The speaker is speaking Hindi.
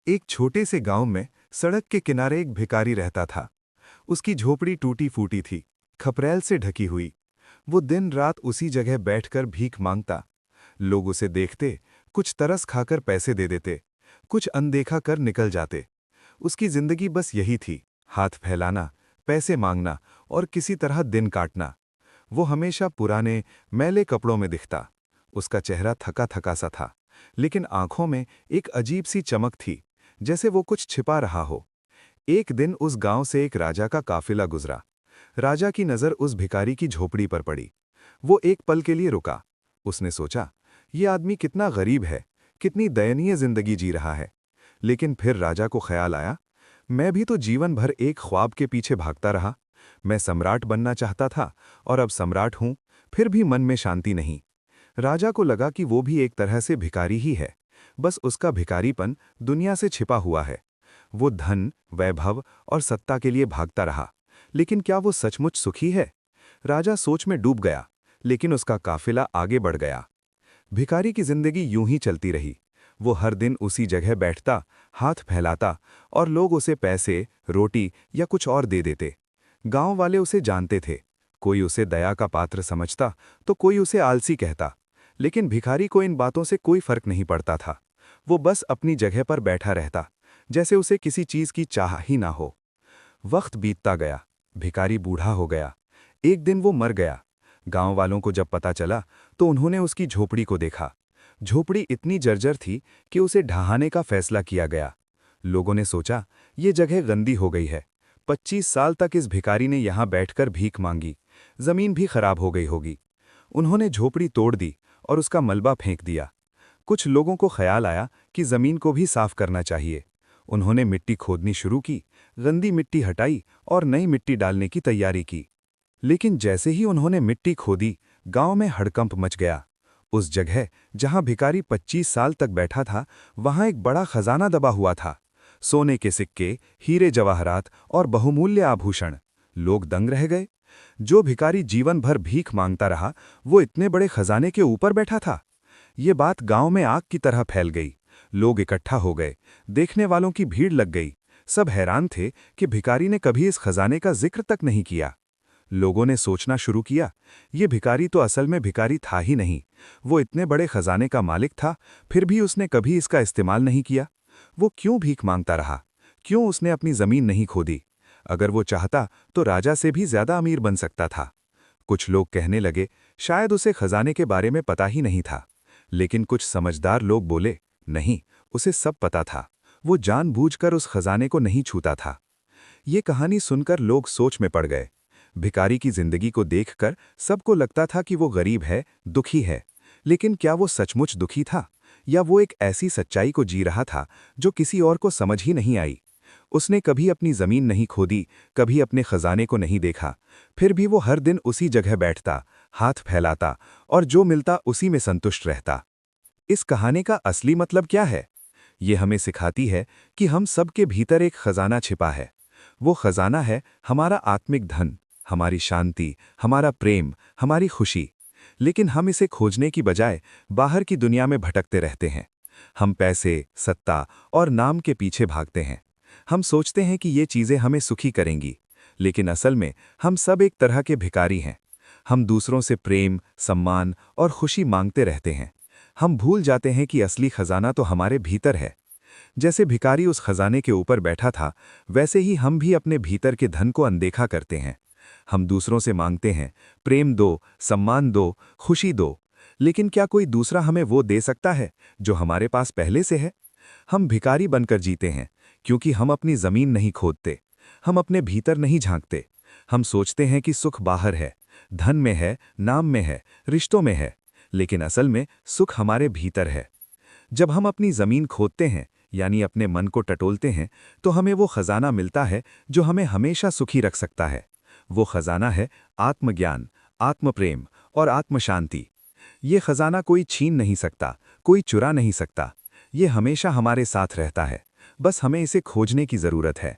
एक छोटे से गांव में सड़क के किनारे एक भिखारी रहता था। उसकी झोपड़ी टूटी फूटी थी, खपरेल से ढकी हुई। वो दिन रात उसी जगह बैठकर भीख मांगता। लोग उसे देखते, कुछ तरस खाकर पैसे दे देते, कुछ अनदेखा कर निकल जाते। उसकी जिंदगी बस यही थी, हाथ फैलाना, पैसे मांगना और किसी तरह दिन काटना। वो हमेशा पुराने, मैले कपड़ों में दिखता। उसका चेहरा थका थका सा था, लेकिन आंखों में एक अजीब सी चमक थी, जैसे वो कुछ छिपा रहा हो। एक दिन उस गांव से एक राजा का काफिला गुजरा। राजा की नज़र उस भिखारी की झोपड़ी पर पड़ी। वो एक पल के लिए रुका। उसने सोचा, ये आदमी कितना गरीब है, कितनी दयनीय जिंदगी जी रहा है। लेकिन फिर राजा को ख्याल आया, मैं भी तो जीवन भर एक ख्वाब के पीछे भागता रहा। मैं सम्राट बनना चाहता था और अब सम्राट हूं, फिर भी मन में शांति नहीं। राजा को लगा कि वो भी एक तरह से भिखारी ही है, बस उसका भिखारीपन दुनिया से छिपा हुआ है। वो धन, वैभव और सत्ता के लिए भागता रहा, लेकिन क्या वो सचमुच सुखी है? राजा सोच में डूब गया, लेकिन उसका काफिला आगे बढ़ गया। भिखारी की जिंदगी यूं ही चलती रही। वो हर दिन उसी जगह बैठता, हाथ फैलाता और लोग उसे पैसे, रोटी या कुछ और दे देते। गांव वाले उसे जानते थे। कोई उसे दया का पात्र समझता तो कोई उसे आलसी कहता, लेकिन भिखारी को इन बातों से कोई फर्क नहीं पड़ता था। वो बस अपनी जगह पर बैठा रहता, जैसे उसे किसी चीज की चाह ही ना हो। वक्त बीतता गया, भिखारी बूढ़ा हो गया। एक दिन वो मर गया। गांव वालों को जब पता चला तो उन्होंने उसकी झोपड़ी को देखा। झोपड़ी इतनी जर्जर थी कि उसे ढहाने का फैसला किया गया। लोगों ने सोचा, ये जगह गंदी हो गई है। 25 साल तक इस भिखारी ने यहां बैठकर भीख मांगी, जमीन भी खराब हो गई होगी। उन्होंने झोपड़ी तोड़ दी और उसका मलबा फेंक दिया। कुछ लोगों को ख्याल आया कि जमीन को भी साफ करना चाहिए। उन्होंने मिट्टी खोदनी शुरू की, गंदी मिट्टी हटाई और नई मिट्टी डालने की तैयारी की। लेकिन जैसे ही उन्होंने मिट्टी खोदी, गांव में हड़कंप मच गया। उस जगह जहां भिखारी 25 साल तक बैठा था, वहां एक बड़ा खजाना दबा हुआ था। सोने के सिक्के, हीरे जवाहरात और बहुमूल्य आभूषण। लोग दंग रह गए। जो भिखारी जीवन भर भीख मांगता रहा, वो इतने बड़े खजाने के ऊपर बैठा था। ये बात गांव में आग की तरह फैल गई। लोग इकट्ठा हो गए, देखने वालों की भीड़ लग गई। सब हैरान थे कि भिखारी ने कभी इस खजाने का जिक्र तक नहीं किया। लोगों ने सोचना शुरू किया, ये भिखारी तो असल में भिखारी था ही नहीं। वो इतने बड़े खजाने का मालिक था, फिर भी उसने कभी इसका इस्तेमाल नहीं किया। वो क्यों भीख मांगता रहा? क्यों उसने अपनी जमीन नहीं खोदी? अगर वो चाहता तो राजा से भी ज्यादा अमीर बन सकता था। कुछ लोग कहने लगे, शायद उसे खजाने के बारे में पता ही नहीं था। लेकिन कुछ समझदार लोग बोले, नहीं, उसे सब पता था। वो जानबूझकर उस खजाने को नहीं छूता था। ये कहानी सुनकर लोग सोच में पड़ गए। भिखारी की जिंदगी को देखकर सबको लगता था कि वो गरीब है, दुखी है। लेकिन क्या वो सचमुच दुखी था, या वो एक ऐसी सच्चाई को जी रहा था जो किसी और को समझ ही नहीं आई? उसने कभी अपनी जमीन नहीं खोदी, कभी अपने खजाने को नहीं देखा, फिर भी वो हर दिन उसी जगह बैठता, हाथ फैलाता और जो मिलता उसी में संतुष्ट रहता। इस कहानी का असली मतलब क्या है? ये हमें सिखाती है कि हम सबके भीतर एक खजाना छिपा है। वो खजाना है हमारा आत्मिक धन, हमारी शांति, हमारा प्रेम, हमारी खुशी। लेकिन हम इसे खोजने की बजाय बाहर की दुनिया में भटकते रहते हैं। हम पैसे, सत्ता और नाम के पीछे भागते हैं। हम सोचते हैं कि ये चीज़ें हमें सुखी करेंगी, लेकिन असल में हम सब एक तरह के भिखारी हैं। हम दूसरों से प्रेम, सम्मान और खुशी मांगते रहते हैं। हम भूल जाते हैं कि असली खजाना तो हमारे भीतर है। जैसे भिखारी उस खजाने के ऊपर बैठा था, वैसे ही हम भी अपने भीतर के धन को अनदेखा करते हैं। हम दूसरों से मांगते हैं, प्रेम दो, सम्मान दो, खुशी दो, लेकिन क्या कोई दूसरा हमें वो दे सकता है जो हमारे पास पहले से है? हम भिखारी बनकर जीते हैं, क्योंकि हम अपनी जमीन नहीं खोदते, हम अपने भीतर नहीं झांकते। हम सोचते हैं कि सुख बाहर है, धन में है, नाम में है, रिश्तों में है, लेकिन असल में सुख हमारे भीतर है। जब हम अपनी जमीन खोदते हैं, यानी अपने मन को टटोलते हैं, तो हमें वो खजाना मिलता है जो हमें हमेशा सुखी रख सकता है। वो खजाना है आत्मज्ञान, आत्मप्रेम और आत्मशांति। ये खजाना कोई छीन नहीं सकता, कोई चुरा नहीं सकता। ये हमेशा हमारे साथ रहता है, बस हमें इसे खोजने की जरूरत है।